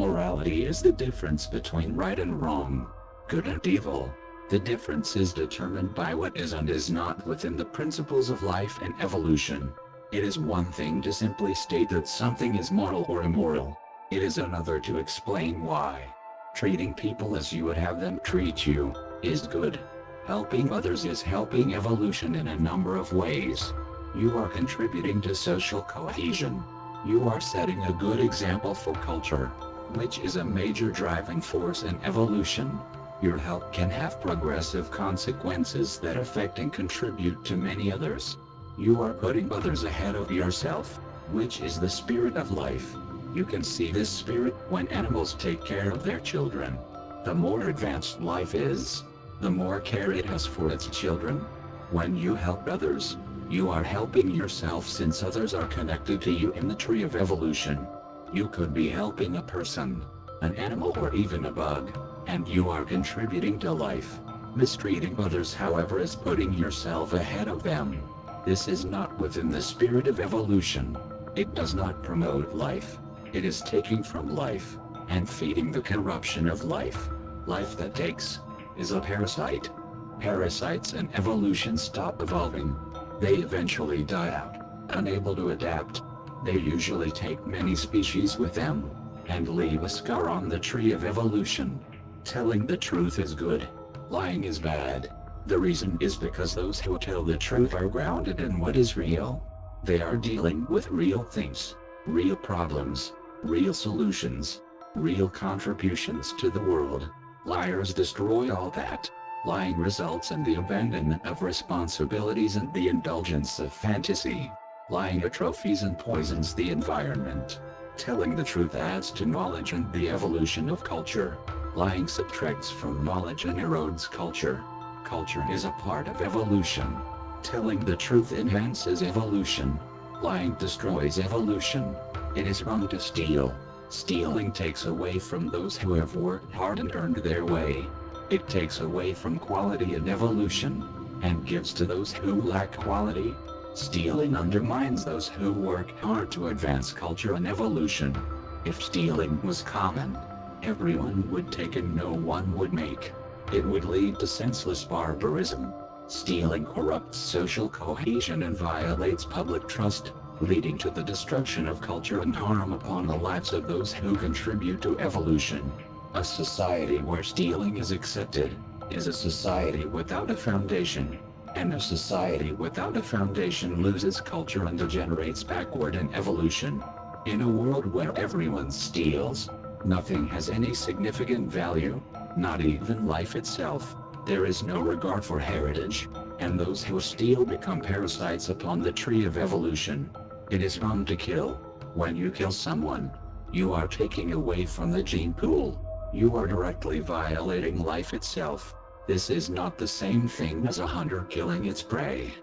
Morality is the difference between right and wrong, good and evil. The difference is determined by what is and is not within the principles of life and evolution. It is one thing to simply state that something is moral or immoral. It is another to explain why. Treating people as you would have them treat you is good. Helping others is helping evolution in a number of ways. You are contributing to social cohesion. You are setting a good example for culture, which is a major driving force in evolution. Your help can have progressive consequences that affect and contribute to many others. You are putting others ahead of yourself, which is the spirit of life. You can see this spirit when animals take care of their children. The more advanced life is, the more care it has for its children. When you help others, you are helping yourself, since others are connected to you in the tree of evolution. You could be helping a person, an animal, or even a bug, and you are contributing to life. Mistreating others, however, is putting yourself ahead of them. This is not within the spirit of evolution. It does not promote life. It is taking from life and feeding the corruption of life. Life that takes is a parasite. Parasites in evolution stop evolving. They eventually die out, unable to adapt. They usually take many species with them and leave a scar on the tree of evolution. Telling the truth is good. Lying is bad. The reason is because those who tell the truth are grounded in what is real. They are dealing with real things, real problems, real solutions, real contributions to the world. Liars destroy all that. Lying results in the abandonment of responsibilities and the indulgence of fantasy. Lying atrophies and poisons the environment. Telling the truth adds to knowledge and the evolution of culture. Lying subtracts from knowledge and erodes culture. Culture is a part of evolution. Telling the truth enhances evolution. Lying destroys evolution. It is wrong to steal. Stealing takes away from those who have worked hard and earned their way. It takes away from quality in evolution, and gives to those who lack quality. Stealing undermines those who work hard to advance culture and evolution. If stealing was common, everyone would take and no one would make. It would lead to senseless barbarism. Stealing corrupts social cohesion and violates public trust, leading to the destruction of culture and harm upon the lives of those who contribute to evolution. A society where stealing is accepted is a society without a foundation, and a society without a foundation loses culture and degenerates backward in evolution. In a world where everyone steals, nothing has any significant value, not even life itself. There is no regard for heritage, and those who steal become parasites upon the tree of evolution. It is wrong to kill. When you kill someone, you are taking away from the gene pool. You are directly violating life itself. This is not the same thing as a hunter killing its prey.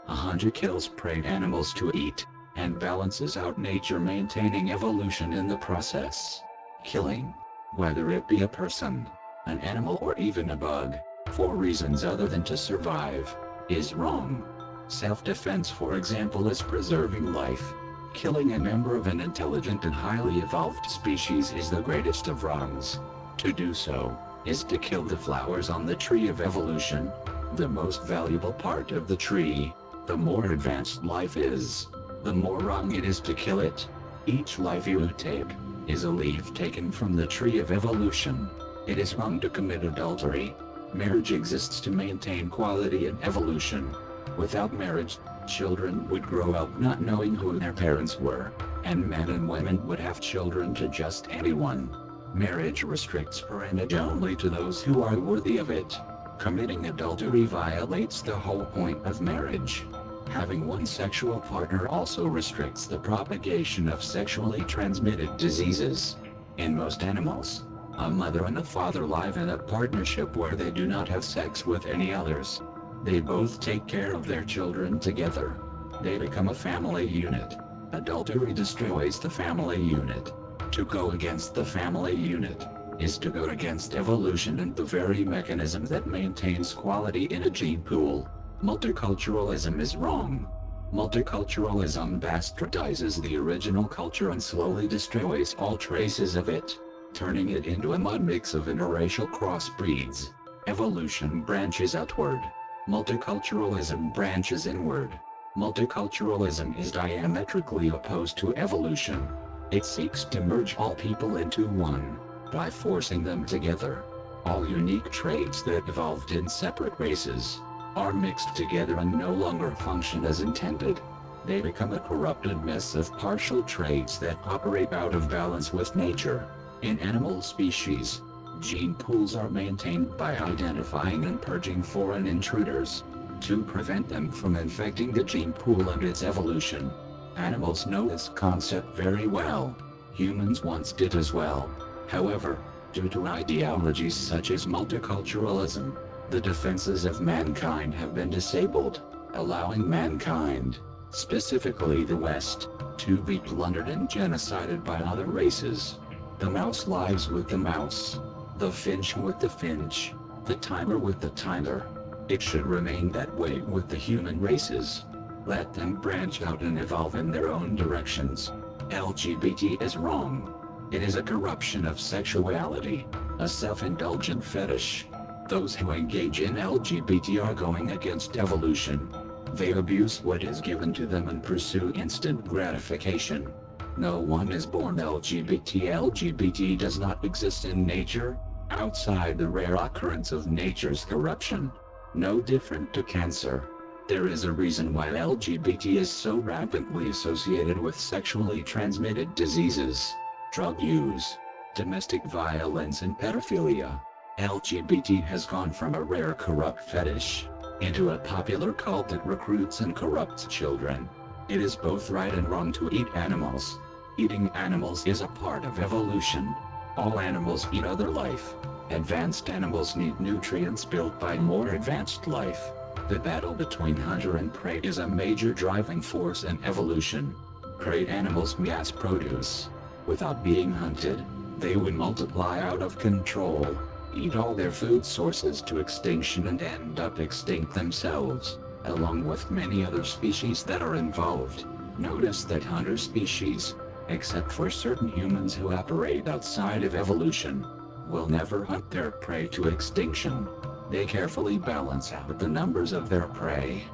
A hunter kills prey animals to eat, and balances out nature, maintaining evolution in the process. Killing, whether it be a person, an animal, or even a bug, for reasons other than to survive, is wrong. Self-defense, for example, is preserving life. Killing a member of an intelligent and highly evolved species is the greatest of wrongs. To do so is to kill the flowers on the tree of evolution, the most valuable part of the tree. The more advanced life is, the more wrong it is to kill it. Each life you take is a leaf taken from the tree of evolution. It is wrong to commit adultery. Marriage exists to maintain quality and evolution. Without marriage, children would grow up not knowing who their parents were, and men and women would have children to just anyone. Marriage restricts parentage only to those who are worthy of it. Committing adultery violates the whole point of marriage. Having one sexual partner also restricts the propagation of sexually transmitted diseases. In most animals, a mother and a father live in a partnership where they do not have sex with any others. They both take care of their children together. They become a family unit. Adultery destroys the family unit. To go against the family unit is to go against evolution and the very mechanism that maintains quality in a gene pool. Multiculturalism is wrong. Multiculturalism bastardizes the original culture and slowly destroys all traces of it. turning it into a mud mix of interracial crossbreeds. Evolution branches outward. Multiculturalism branches inward. Multiculturalism is diametrically opposed to evolution. It seeks to merge all people into one, by forcing them together. All unique traits that evolved in separate races are mixed together and no longer function as intended. They become a corrupted mess of partial traits that operate out of balance with nature. In animal species, gene pools are maintained by identifying and purging foreign intruders to prevent them from infecting the gene pool and its evolution. Animals know this concept very well. Humans once did as well. However, due to ideologies such as multiculturalism, the defenses of mankind have been disabled, allowing mankind, specifically the West, to be plundered and genocided by other races. The mouse lives with the mouse, the finch with the finch, the timer with the timer. It should remain that way with the human races. Let them branch out and evolve in their own directions. LGBT is wrong. It is a corruption of sexuality, a self-indulgent fetish. Those who engage in LGBT are going against evolution. They abuse what is given to them and pursue instant gratification. No one is born LGBT. LGBT does not exist in nature, outside the rare occurrence of nature's corruption. No different to cancer. There is a reason why LGBT is so rampantly associated with sexually transmitted diseases, drug use, domestic violence and pedophilia. LGBT has gone from a rare corrupt fetish into a popular cult that recruits and corrupts children. It is both right and wrong to eat animals. Eating animals is a part of evolution. All animals eat other life. Advanced animals need nutrients built by more advanced life. The battle between hunter and prey is a major driving force in evolution. Prey animals mass produce. Without being hunted, they would multiply out of control, eat all their food sources to extinction and end up extinct themselves, along with many other species that are involved. Notice that hunter species, except for certain humans who operate outside of evolution, will never hunt their prey to extinction. They carefully balance out the numbers of their prey.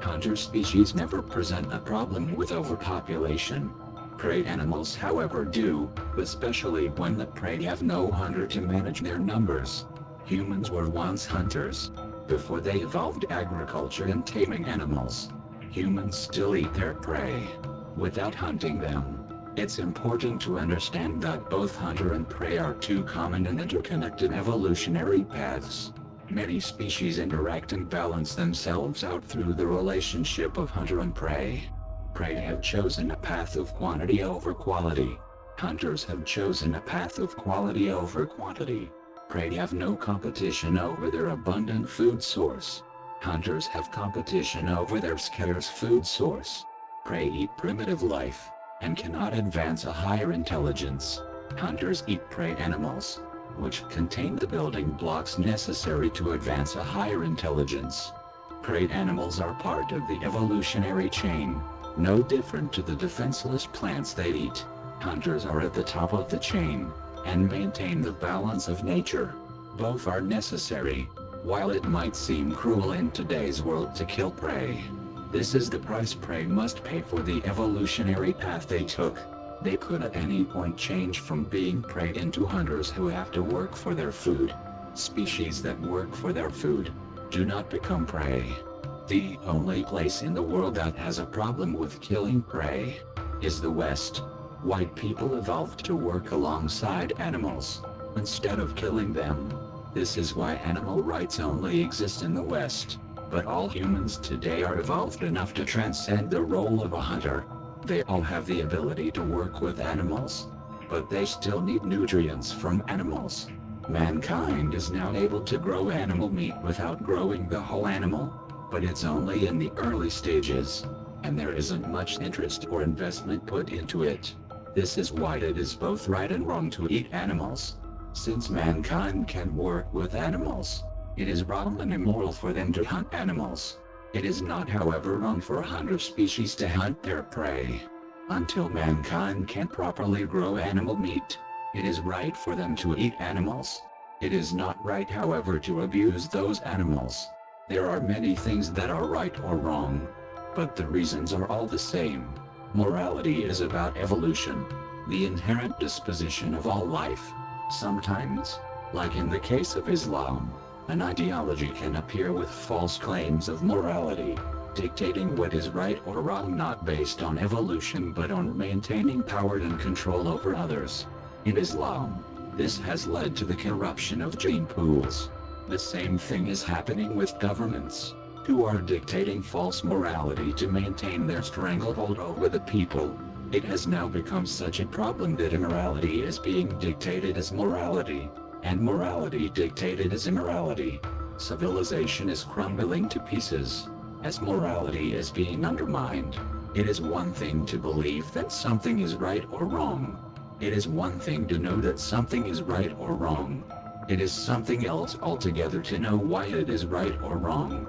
Hunter species never present a problem with overpopulation. Prey animals, however, do, especially when the prey have no hunter to manage their numbers. Humans were once hunters, before they evolved agriculture and taming animals. Humans still eat their prey, without hunting them. It's important to understand that both hunter and prey are two common and interconnected evolutionary paths. Many species interact and balance themselves out through the relationship of hunter and prey. Prey have chosen a path of quantity over quality. Hunters have chosen a path of quality over quantity. Prey have no competition over their abundant food source. Hunters have competition over their scarce food source. Prey eat primitive life, and cannot advance a higher intelligence. Hunters eat prey animals, which contain the building blocks necessary to advance a higher intelligence. Prey animals are part of the evolutionary chain, no different to the defenseless plants they eat. Hunters are at the top of the chain, and maintain the balance of nature. Both are necessary, while it might seem cruel in today's world to kill prey. This is the price prey must pay for the evolutionary path they took. They could at any point change from being prey into hunters who have to work for their food. Species that work for their food do not become prey. The only place in the world that has a problem with killing prey is the West. White people evolved to work alongside animals, instead of killing them. This is why animal rights only exist in the West. But all humans today are evolved enough to transcend the role of a hunter. They all have the ability to work with animals, but they still need nutrients from animals. Mankind is now able to grow animal meat without growing the whole animal, but it's only in the early stages, and there isn't much interest or investment put into it. This is why it is both right and wrong to eat animals. Since mankind can work with animals, it is wrong and immoral for them to hunt animals. It is not, however, wrong for hunter species to hunt their prey. Until mankind can properly grow animal meat, It is right for them to eat animals. It is not right, however, to abuse those animals. There are many things that are right or wrong, but the reasons are all the same. Morality is about evolution, the inherent disposition of all life. Sometimes, like in the case of Islam, an ideology can appear with false claims of morality, dictating what is right or wrong not based on evolution but on maintaining power and control over others. In Islam, this has led to the corruption of gene pools. The same thing is happening with governments, who are dictating false morality to maintain their stranglehold over the people. It has now become such a problem that immorality is being dictated as morality, and morality dictated as immorality. Civilization is crumbling to pieces, as morality is being undermined. It is one thing to believe that something is right or wrong. It is one thing to know that something is right or wrong. It is something else altogether to know why it is right or wrong.